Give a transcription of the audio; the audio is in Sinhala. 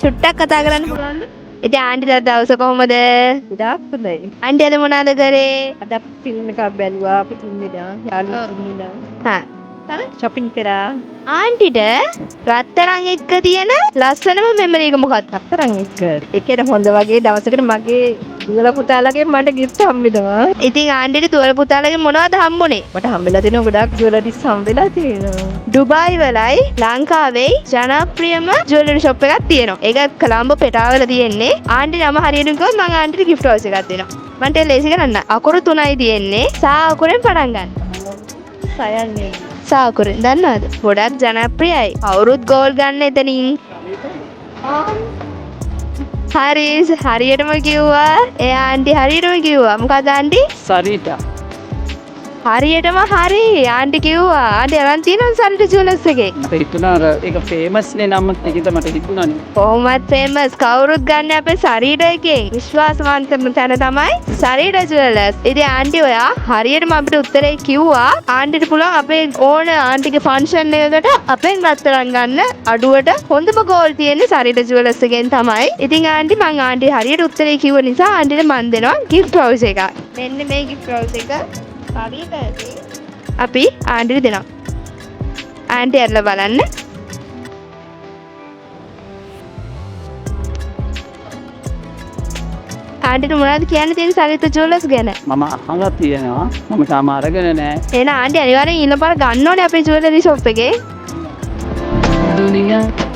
චුට්ටක් කතා කරන්න පුළුවන්ද? ඉතින් ආන්ටිලා දවස කොහමද? ගොඩාක් හොඳයි. ආන්ටි අද මොනවද කරේ? අද අපි ෆිල්ම් එකක් බැලුවා. අපි තුන්දෙනා යාළුවෝ තුන්දෙනා. හා shopping කරා. ආන්ටිට රත්තරන් එක්ක තියෙන ලස්සනම මෙමරි එක මොකක්ද? රත්තරන් එක්ක. ඒකේ හොඳ වගේ දවසකට මගේ දුවලා පුතාලගේ මට gift හම්බෙනවා. ඉතින් ආන්ටිට දුවල පුතාලගේ මොනවද හම්බුනේ? මට හම්බෙලා තියෙනවා ගොඩාක් ජුවලරිස් හම්බෙලා තියෙනවා. ඩුබායි වලයි ලංකාවේ ජනප්‍රියම ජුවලරි ෂොප් එකක් තියෙනවා. ඒක කොළඹ පෙටාවල තියෙන්නේ. ආන්ටි නම හරියට කිව්වොත් මම ආන්ටිට gift වවුචර් එකක් දෙනවා. මන්ට ලේසි කරන්න. අකුරු 3යි තියෙන්නේ. සා අකුරෙන් පටන් ගන්න. සයන්නේ. සා අකුරෙන් දන්නවද? ගොඩක් ජනප්‍රියයි. කවුරුත් ගෝල් ගන්න එතනින්. හරියටම කිව්වා. ඒ ආන්ටි හරියටම කිව්වා. මොකද ආන්ටි? සරිතා. හරියටම හරි. ආන්ටි කිව්වා. ආන්ටි අරන් තියෙනවා සරිට ජුවලර්ස් එකේ. මට හිතුණා අර ඒක ෆේමස් නේ නම් ඒකද මට හිතුණානේ. කොහොමත් ෆේමස් කවුරුත් ගන්න අපේ සරීඩ එකෙන් විශ්වාසවන්තම තැන තමයි සරීඩ ජුවලර්ස්. ඉතින් ආන්ටි ඔයා හරියටම අපිට උත්තරේ කිව්වා. ආන්ටිට පුළුවන් අපේ ඕන ආන්ටිගේ ෆන්ක්ෂන් එකකට අපෙන් රත්තරන් ගන්න අඩුවට හොඳම ගෝල් තියෙන්නේ සරීඩ ජුවලර්ස් එකෙන් තමයි. ඉතින් ආන්ටි මං ආන්ටි හරියට උත්තරේ කිව්ව නිසා ආන්ටිට මන් දෙනවා gift voucher එකක්. මෙන්න මේ gift voucher එක අපි ආන්ටිට දෙනවා. ආන්ටි අරලා බලන්න. ආන්ටිට මොනවද කියන්න තියෙන්නේ සරිත ජුවලර්ස් ගැන? මම අහලා තියෙනවා. මම තාම අරගෙන නැහැ. එහෙනම් ආන්ටි අනිවාර්යෙන් ඊළඟ පාර ගන්න ඕනේ අපේ ජුවලරි ෂොප් එකේ. දුනියා